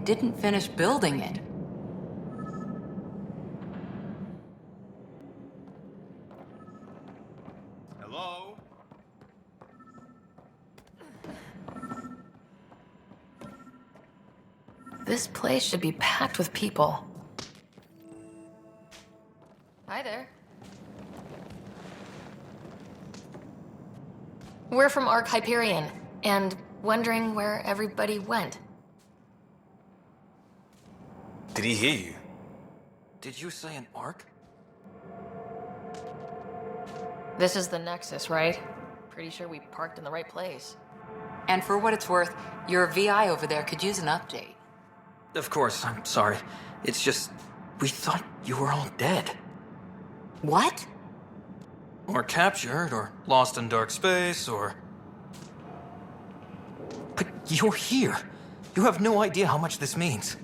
didn't finish building it. Hello? This place should be packed with people. Hi there. We're from Ark Hyperion, and wondering where everybody went. Did he hear you? Did you say an arc? This is the Nexus, right? Pretty sure we parked in the right place. And for what it's worth, your VI over there could use an update. Of course, I'm sorry. It's just, we thought you were all dead. What? Or captured, or lost in dark space, or... But you're here. You have no idea how much this means.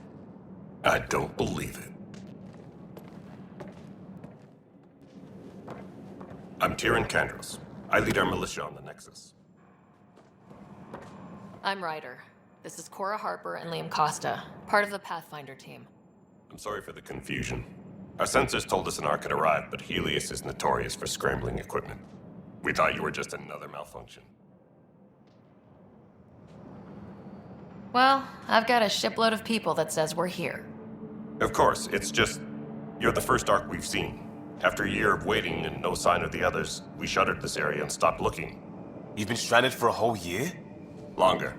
I don't believe it. I'm Tyrion Kandros. I lead our militia on the Nexus. I'm Ryder. This is Cora Harper and Liam Costa, part of the Pathfinder team. I'm sorry for the confusion. Our sensors told us an Ark had arrived, but Helios is notorious for scrambling equipment. We thought you were just another malfunction. Well, I've got a shipload of people that says we're here. Of course, it's just... you're the first Ark we've seen. After a year of waiting and no sign of the others, we shuttered this area and stopped looking. You've been stranded for a whole year? Longer.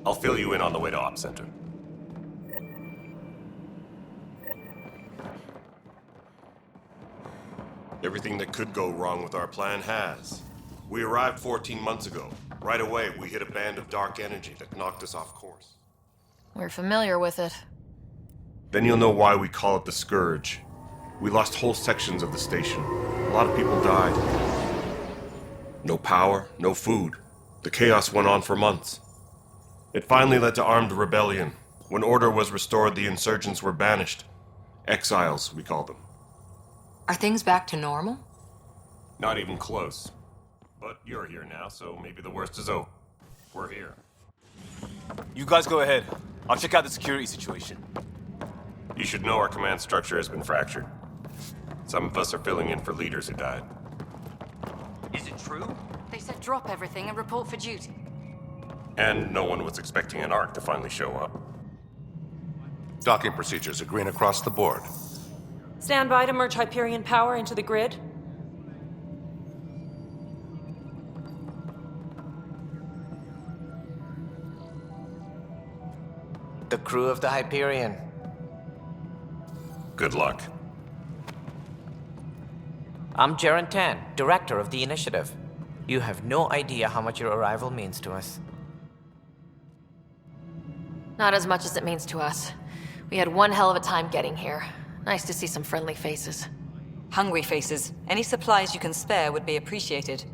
I'll fill you in on the way to Op Center. Everything that could go wrong with our plan has. We arrived 14 months ago. Right away, we hit a band of dark energy that knocked us off course. We're familiar with it. Then you'll know why we call it the Scourge. We lost whole sections of the station. A lot of people died. No power, no food. The chaos went on for months. It finally led to armed rebellion. When order was restored, the insurgents were banished. Exiles, we call them. Are things back to normal? Not even close. But you're here now, so maybe the worst is over. We're here. You guys go ahead. I'll check out the security situation. You should know our command structure has been fractured. Some of us are filling in for leaders who died. Is it true? They said drop everything and report for duty. And no one was expecting an Ark to finally show up. Docking procedures are green across the board. Stand by to merge Hyperion power into the grid. The crew of the Hyperion. Good luck. I'm Jaren Tan, director of the initiative. You have no idea how much your arrival means to us. Not as much as it means to us. We had one hell of a time getting here. Nice to see some friendly faces. Hungry faces. Any supplies you can spare would be appreciated.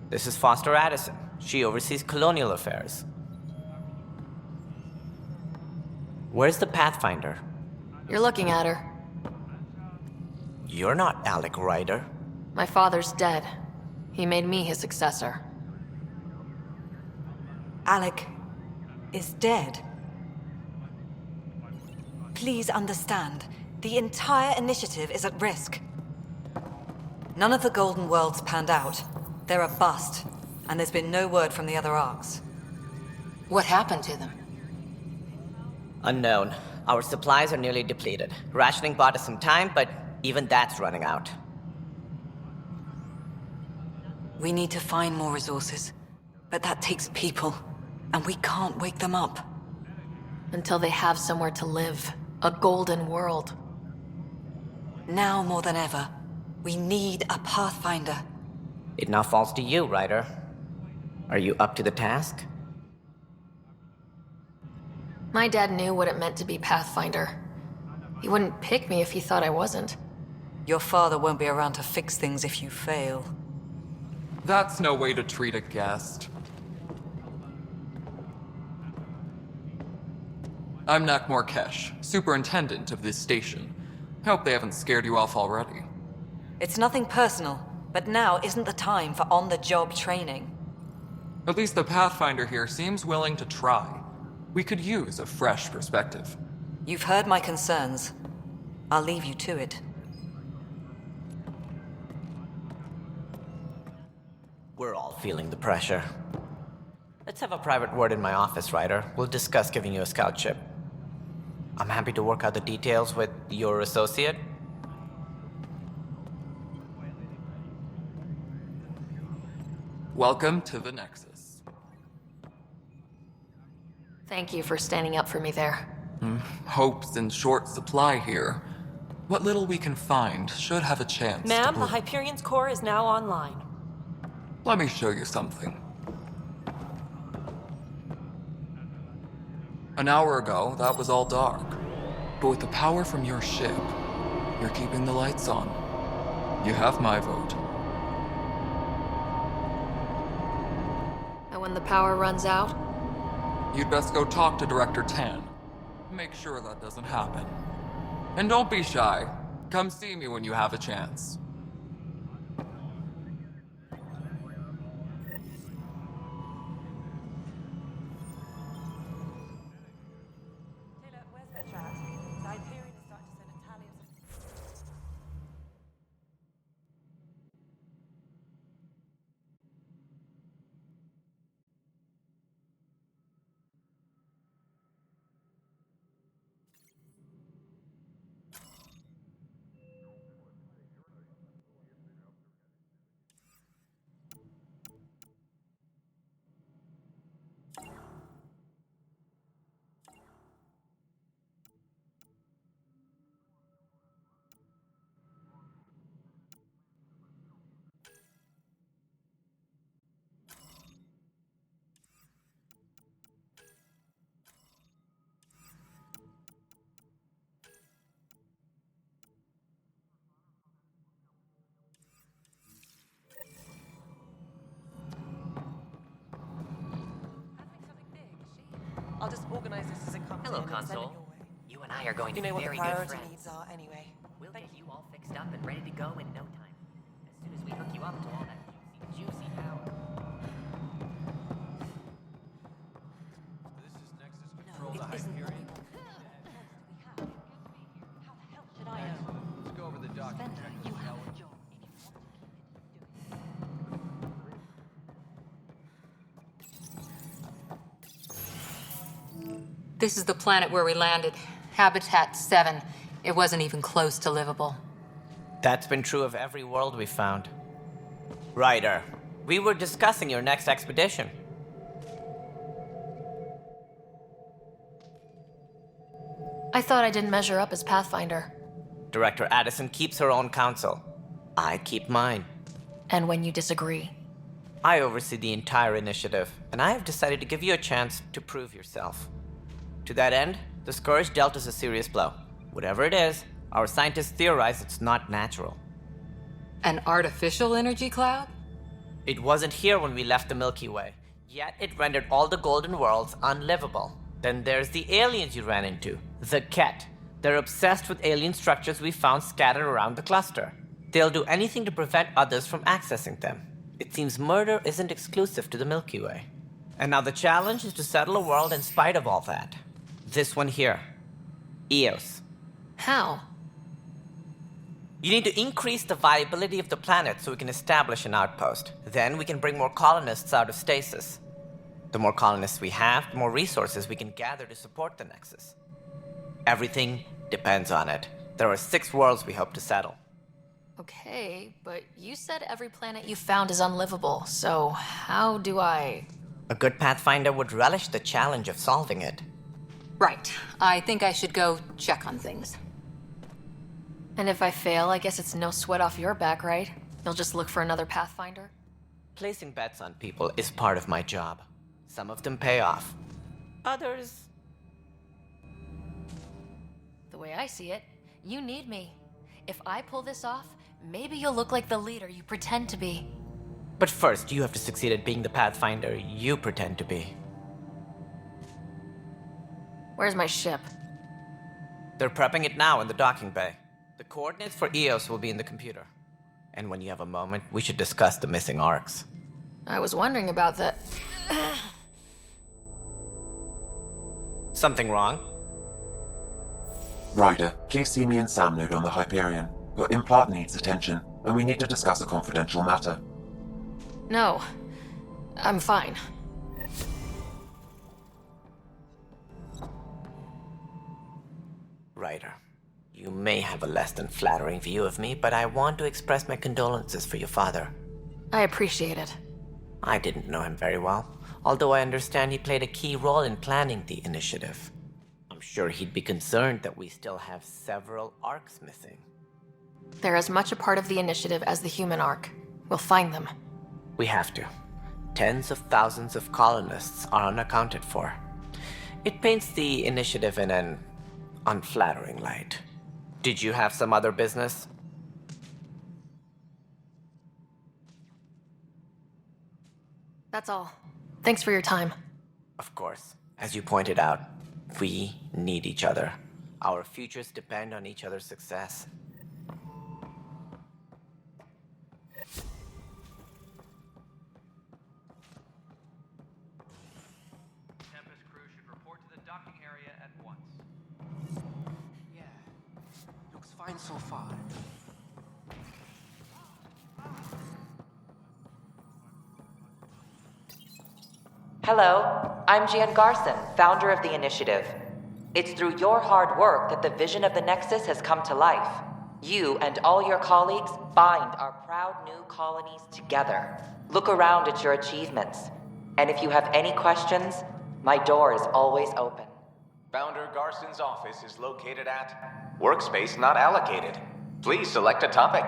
This is Foster Addison. She oversees colonial affairs. Where's the Pathfinder? You're looking at her. You're not Alec Ryder. My father's dead. He made me his successor. Alec is dead. Please understand, the entire initiative is at risk. None of the Golden Worlds panned out. They're a bust, and there's been no word from the other Arks. What happened to them? Unknown. Our supplies are nearly depleted. Rationing bought us some time, but even that's running out. We need to find more resources, but that takes people, and we can't wake them up. Until they have somewhere to live. A golden world. Now more than ever, we need a Pathfinder. It now falls to you, Ryder. Are you up to the task? My dad knew what it meant to be Pathfinder. He wouldn't pick me if he thought I wasn't. Your father won't be around to fix things if you fail. That's no way to treat a guest. I'm Nakmor Kesh, superintendent of this station. Hope they haven't scared you off already. It's nothing personal, but now isn't the time for on-the-job training. At least the Pathfinder here seems willing to try. We could use a fresh perspective. You've heard my concerns. I'll leave you to it. We're all feeling the pressure. Let's have a private word in my office, Ryder. We'll discuss giving you a scout ship. I'm happy to work out the details with your associate. Welcome to the Nexus. Thank you for standing up for me there. Hope's in short supply here. What little we can find should have a chance Ma'am, to the Hyperion's core is now online. Let me show you something. An hour ago, that was all dark. But with the power from your ship, you're keeping the lights on. You have my vote. And when the power runs out, You'd best go talk to Director Tan. Make sure that doesn't happen. And don't be shy. Come see me when you have a chance. Taylor, where's the chat? The Hyperion is starting to send a tally of... I'll just organize this as it comes Hello, in and send it Console. your way. You and I are going to You be know what the very good priority friends. needs are anyway. We'll get you all fixed up and ready to go in no time. As soon as we hook you up to all that juicy power. No, it isn't what we want. How the hell should I know? Let's go over the document. Spender, you have a job. This is the planet where we landed. Habitat 7. It wasn't even close to livable. That's been true of every world we found. Ryder, we were discussing your next expedition. I thought I didn't measure up as Pathfinder. Director Addison keeps her own counsel. I keep mine. And when you disagree, I oversee the entire initiative, and I have decided to give you a chance to prove yourself. To that end, the Scourge dealt us a serious blow. Whatever it is, our scientists theorize it's not natural. An artificial energy cloud? It wasn't here when we left the Milky Way, yet it rendered all the golden worlds unlivable. Then there's the aliens you ran into, the Ket. They're obsessed with alien structures we found scattered around the cluster. They'll do anything to prevent others from accessing them. It seems murder isn't exclusive to the Milky Way. And now the challenge is to settle a world in spite of all that. This one here. Eos. how? You need to increase the viability of the planet so we can establish an outpost. Then we can bring more colonists out of stasis. The more colonists we have, the more resources we can gather to support the Nexus. Everything depends on it. There are 6 worlds we hope to settle. Okay, but you said every planet you found is unlivable, so how do I... A good Pathfinder would relish the challenge of solving it. Right. I think I should go check on things. And if I fail, I guess it's no sweat off your back, right? You'll just look for another Pathfinder? Placing bets on people is part of my job. Some of them pay off. Others... The way I see it, you need me. If I pull this off, maybe you'll look like the leader you pretend to be. But first, you have to succeed at being the Pathfinder you pretend to be. Where's my ship? They're prepping it now in the docking bay. The coordinates for Eos will be in the computer. And when you have a moment, we should discuss the missing arcs. I was wondering about that. Something wrong? Ryder, please see me and Sam node on the Hyperion. Your implant needs attention, and we need to discuss a confidential matter. No. I'm fine. Ryder, you may have a less than flattering view of me, but I want to express my condolences for your father. I appreciate it. I didn't know him very well, although I understand he played a key role in planning the initiative. I'm sure he'd be concerned that we still have several arcs missing. They're as much a part of the initiative as the human arc. We'll find them. We have to. Tens of thousands of colonists are unaccounted for. It paints the initiative in an unflattering light. Did you have some other business? That's all. Thanks for your time. Of course. As you pointed out, we need each other. Our futures depend on each other's success. Tempest crew should report to the docking area at once. Yeah. Looks fine so far. Hello, I'm Jan Garson, founder of the initiative. It's through your hard work that the vision of the Nexus has come to life. You and all your colleagues bind our proud new colonies together. Look around at your achievements. And if you have any questions, my door is always open. Founder Garson's office is located at Workspace Not Allocated. Please select a topic.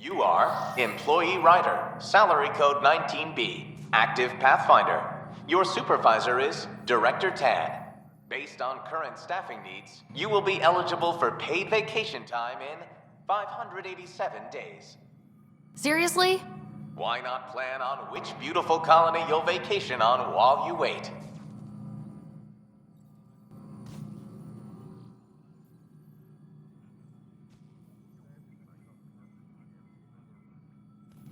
You are Employee Writer, Salary Code 19B, Active Pathfinder. Your supervisor is Director Tan. Based on current staffing needs, you will be eligible for paid vacation time in 587 days. Seriously? Why not plan on which beautiful colony you'll vacation on while you wait?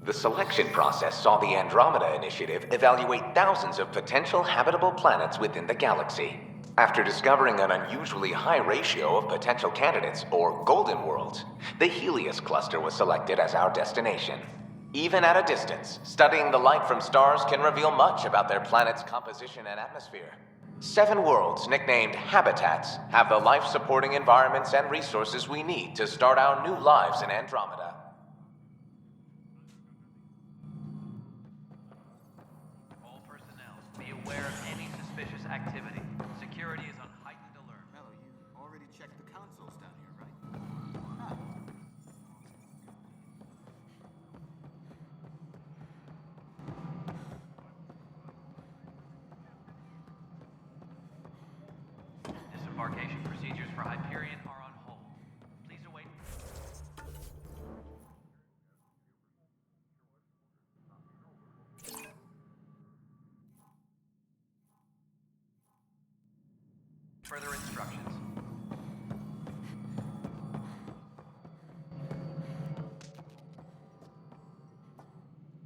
The selection process saw the Andromeda Initiative evaluate thousands of potential habitable planets within the galaxy. After discovering an unusually high ratio of potential candidates, or golden worlds, the Helios cluster was selected as our destination. Even at a distance, studying the light from stars can reveal much about their planet's composition and atmosphere. 7 worlds, nicknamed habitats, have the life-supporting environments and resources we need to start our new lives in Andromeda. All personnel, be aware of any suspicious activity. Security is on heightened alert. Oh, you already checked the consoles down here, right? Huh. Disembarkation procedures for Hyperion are on hold. Please await. Further instructions.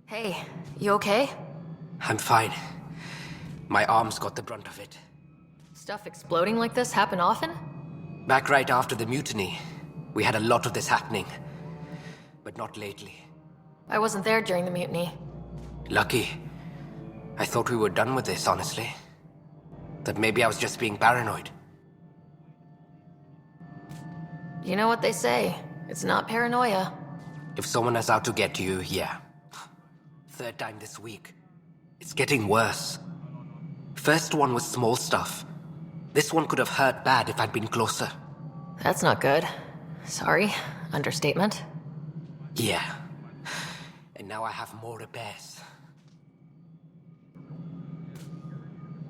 Hey, you okay? I'm fine. My arms got the brunt of it. Stuff exploding like this happen often? Back right after the mutiny, we had a lot of this happening. But not lately. I wasn't there during the mutiny. Lucky. I thought we were done with this, honestly. That maybe I was just being paranoid. You know what they say. It's not paranoia. If someone is out to get you, yeah. 3rd time this week. It's getting worse. First one was small stuff. This one could have hurt bad if I'd been closer. That's not good. Sorry. Understatement. Yeah. And now I have more repairs.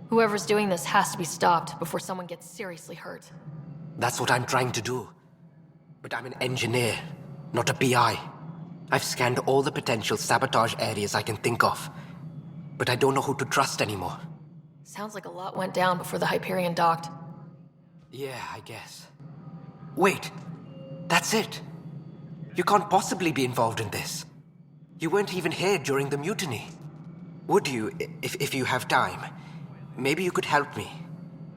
Whoever's doing this has to be stopped before someone gets seriously hurt. That's what I'm trying to do. But I'm an engineer, not a PI. I've scanned all the potential sabotage areas I can think of. But I don't know who to trust anymore. Sounds like a lot went down before the Hyperion docked. Yeah, I guess. Wait. That's it. You can't possibly be involved in this. You weren't even here during the mutiny. Would you, if you have time? Maybe you could help me.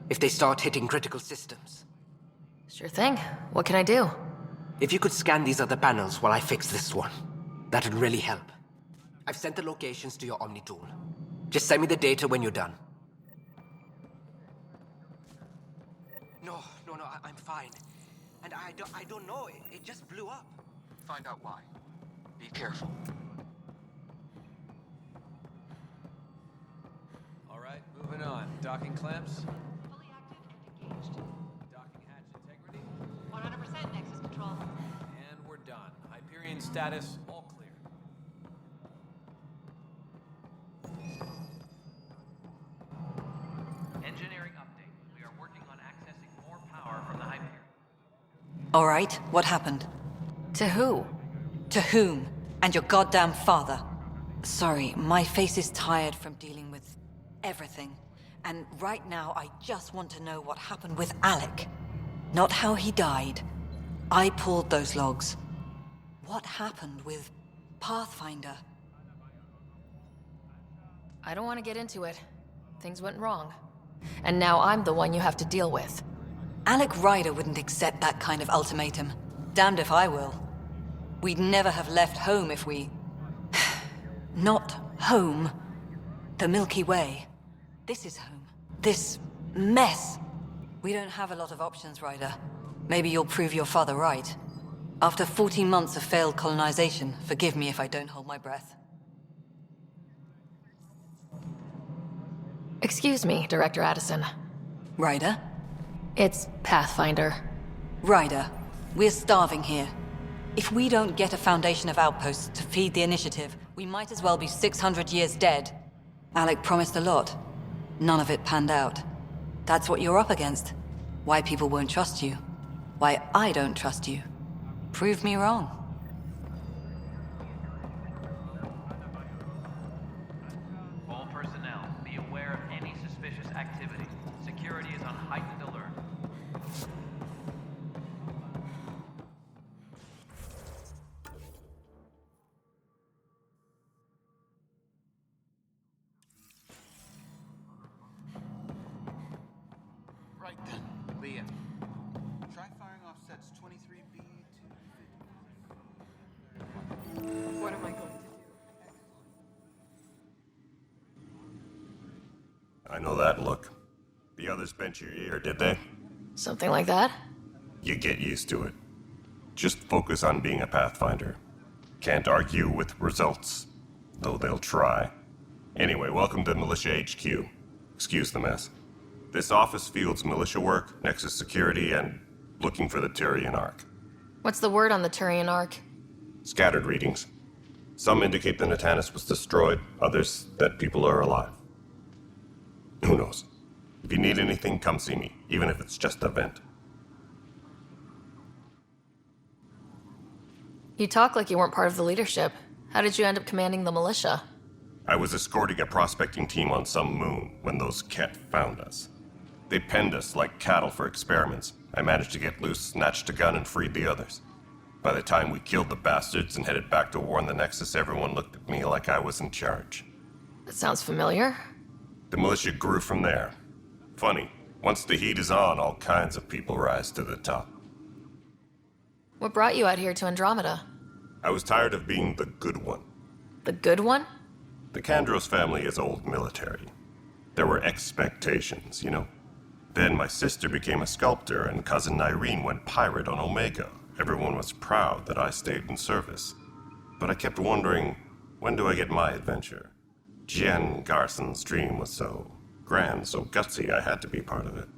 If they start hitting critical systems. Sure thing. What can I do? If you could scan these other panels while I fix this one, that'd really help. I've sent the locations to your Omni tool. Just send me the data when you're done. No, I'm fine. And I don't know, it just blew up. Find out why. Be careful. All right, moving on. Docking clamps. Fully active and engaged. Docking hatch integrity. 100% Nexus control. And we're done. Hyperion status, all clear. Engineering update. We are working on accessing more power from the Hyperion. All right, what happened? To who? To whom? And your goddamn father. Sorry, my face is tired from dealing with everything. And right now, I just want to know what happened with Alec. Not how he died. I pulled those logs. What happened with Pathfinder? I don't want to get into it. Things went wrong. And now I'm the one you have to deal with. Alec Ryder wouldn't accept that kind of ultimatum. Damned if I will. We'd never have left home if we... Not home. The Milky Way. This is home. This mess. We don't have a lot of options, Ryder. Maybe you'll prove your father right. After 14 months of failed colonization, forgive me if I don't hold my breath. Excuse me, Director Addison. Ryder? It's Pathfinder. Ryder, we're starving here. If we don't get a foundation of outposts to feed the initiative, we might as well be 600 years dead. Alec promised a lot. None of it panned out. That's what you're up against. Why people won't trust you. Why I don't trust you. Prove me wrong. All personnel, be aware of any suspicious activity. Security is on heightened alert. Right then, Leah. Try firing off sets 23B to... What am I going to do? I know that look. The others bent your ear, did they? Something like that? You get used to it. Just focus on being a Pathfinder. Can't argue with results, though they'll try. Anyway, welcome to Militia HQ. Excuse the mess. This office fields militia work, Nexus security, and looking for the Turian Ark. What's the word on the Turian Ark? Scattered readings. Some indicate the Natanus was destroyed, others that people are alive. Who knows? If you need anything, come see me, even if it's just a vent. You talk like you weren't part of the leadership. How did you end up commanding the militia? I was escorting a prospecting team on some moon when those Ket found us. They penned us like cattle for experiments. I managed to get loose, snatched a gun, and freed the others. By the time we killed the bastards and headed back to warn the Nexus, everyone looked at me like I was in charge. That sounds familiar. The militia grew from there. Funny, once the heat is on, all kinds of people rise to the top. What brought you out here to Andromeda? I was tired of being the good one. The good one? The Kandros family is old military. There were expectations, you know. Then my sister became a sculptor and cousin Irene went pirate on Omega. Everyone was proud that I stayed in service. But I kept wondering, when do I get my adventure? Jen Garson's dream was so grand, so gutsy, I had to be part of it.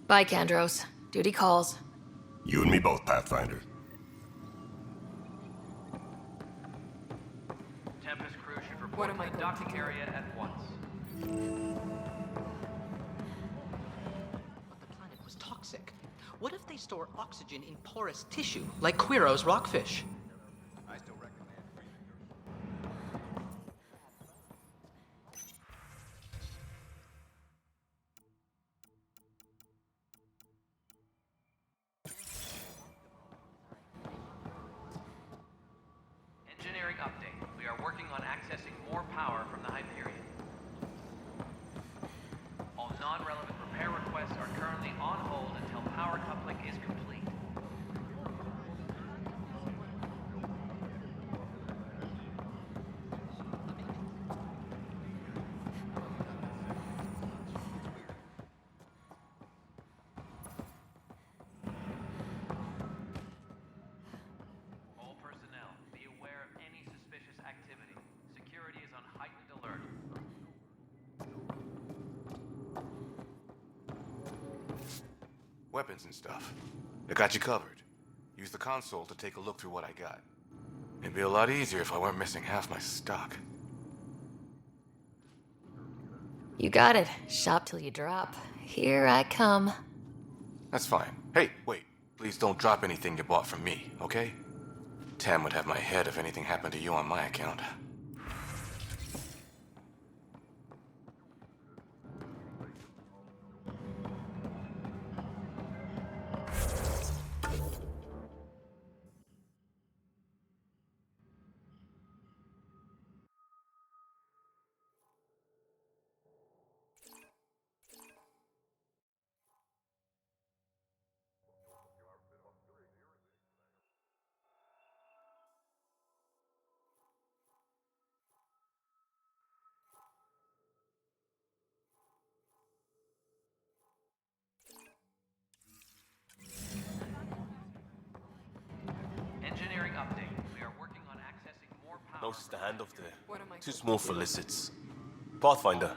Bye, Kandros. Duty calls. You and me both, Pathfinder. Tempest crew should report to the docking area at once. But the planet was toxic. What if they store oxygen in porous tissue, like Quiro's rockfish? I still recommend Engineering update. power coupling is complete. All personnel, be aware of any suspicious activity. Security is on heightened alert. Weapons and stuff. I got you covered. Use the console to take a look through what I got. It'd be a lot easier if I weren't missing half my stock. You got it. Shop till you drop. Here I come. That's fine. Hey, wait. Please don't drop anything you bought from me, okay? Tam would have my head if anything happened to you on my account. Engineering update. We are working on accessing more power. Notice the handoff there. What am I Too small for lizards. Pathfinder,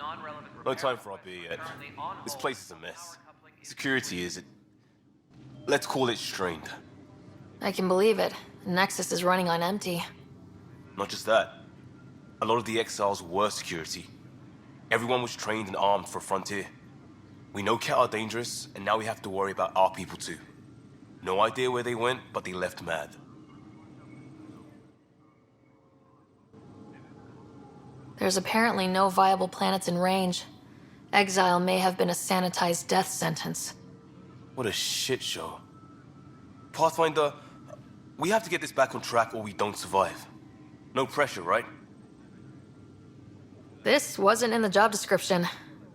no time for our beer yet. This place is a mess. Security is... Let's call it strained. I can believe it. Nexus is running on empty. Not just that. A lot of the exiles were security. Everyone was trained and armed for Frontier. We know Cat are dangerous, and now we have to worry about our people too. No idea where they went, but they left mad. There's apparently no viable planets in range. Exile may have been a sanitized death sentence. What a shit show. Pathfinder, we have to get this back on track or we don't survive. No pressure, right? This wasn't in the job description.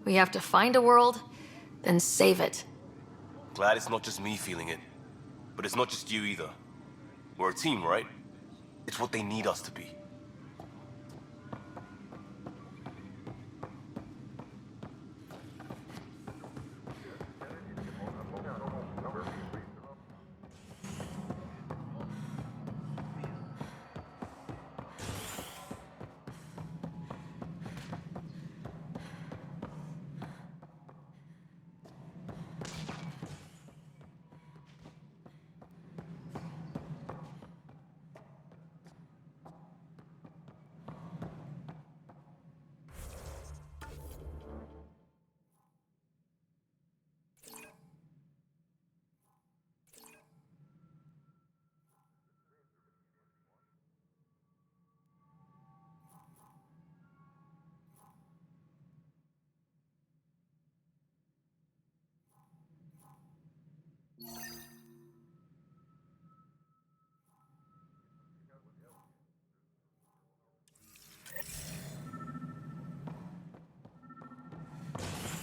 We have to find a world, then save it. Glad it's not just me feeling it. But it's not just you either. We're a team, right? It's what they need us to be.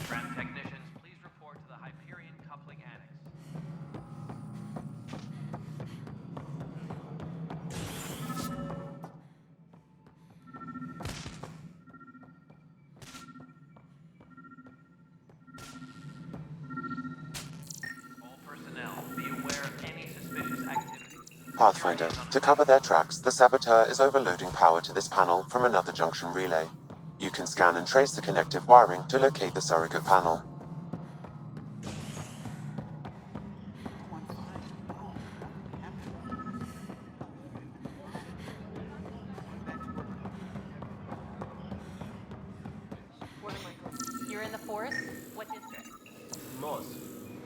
Tram technicians, please report to the Hyperion coupling annex. All personnel, be aware of any suspicious activity. Pathfinder, to cover their tracks, the saboteur is overloading power to this panel from another junction relay. You can scan and trace the connective wiring to locate the surrogate panel. You're in the forest? What district? Moss.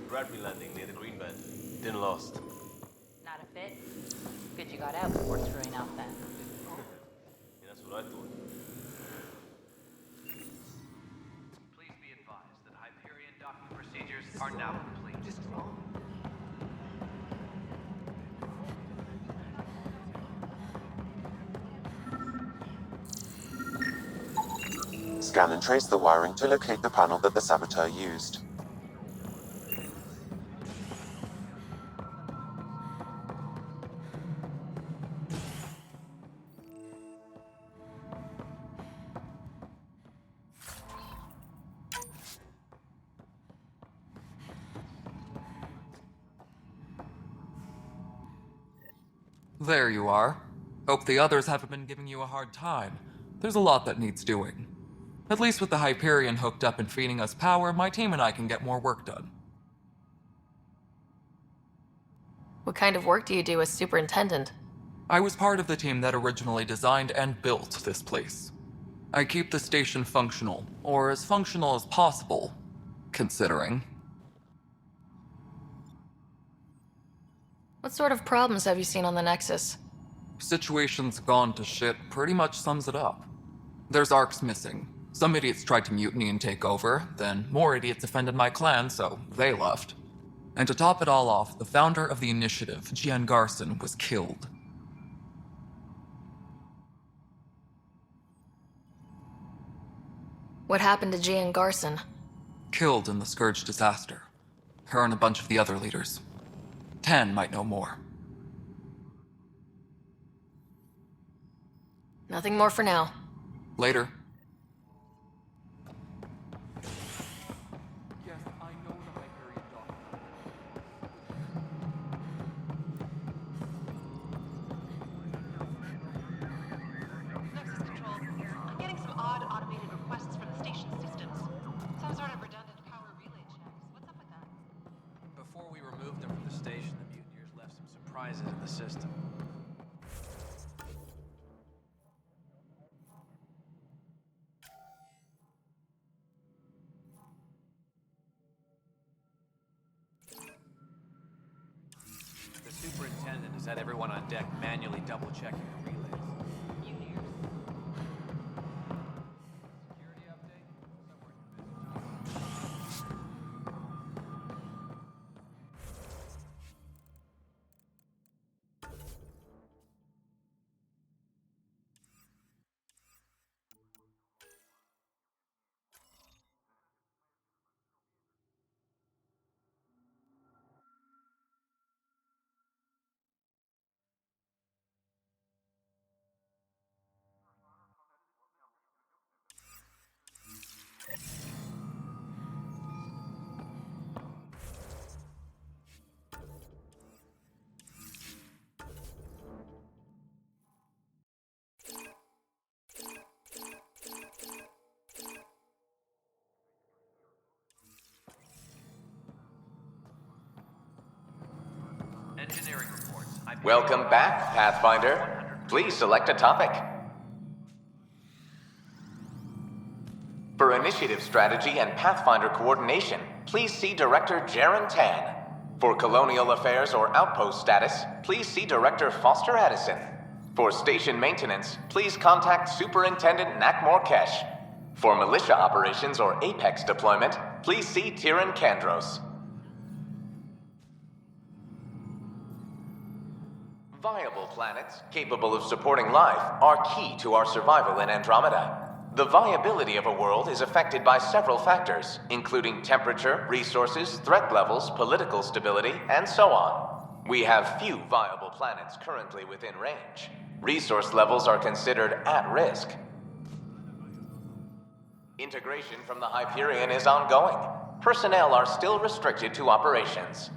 Bradbury landing near the green band. Didn't last. Not a fit? Good you got out before screwing up then. Yeah, that's what I thought. Please be advised that Hyperion docking procedures are now complete. Scan and trace the wiring to locate the panel that the saboteur used. There you are. Hope the others haven't been giving you a hard time. There's a lot that needs doing. At least with the Hyperion hooked up and feeding us power, my team and I can get more work done. What kind of work do you do as superintendent? I was part of the team that originally designed and built this place. I keep the station functional, or as functional as possible, considering. What sort of problems have you seen on the Nexus? Situation's gone to shit pretty much sums it up. There's arcs missing. Some idiots tried to mutiny and take over, then more idiots offended my clan, so they left. And to top it all off, the founder of the initiative, Gian Garson, was killed. What happened to Gian Garson? Killed in the Scourge disaster. Her and a bunch of the other leaders. 10 might know more. Nothing more for now. Later. In the system. The superintendent has had everyone on deck manually double-checking the relays. Engineering reports. Welcome back, Pathfinder. Please select a topic. For initiative strategy and Pathfinder coordination, please see Director Jaren Tan. For colonial affairs or outpost status, please see Director Foster Addison. For station maintenance, please contact Superintendent Nak Morkesh. For militia operations or Apex deployment, please see Tyran Kandros. Viable planets capable of supporting life are key to our survival in Andromeda. The viability of a world is affected by several factors, including temperature, resources, threat levels, political stability, and so on. We have few viable planets currently within range. Resource levels are considered at risk. Integration from the Hyperion is ongoing. Personnel are still restricted to operations.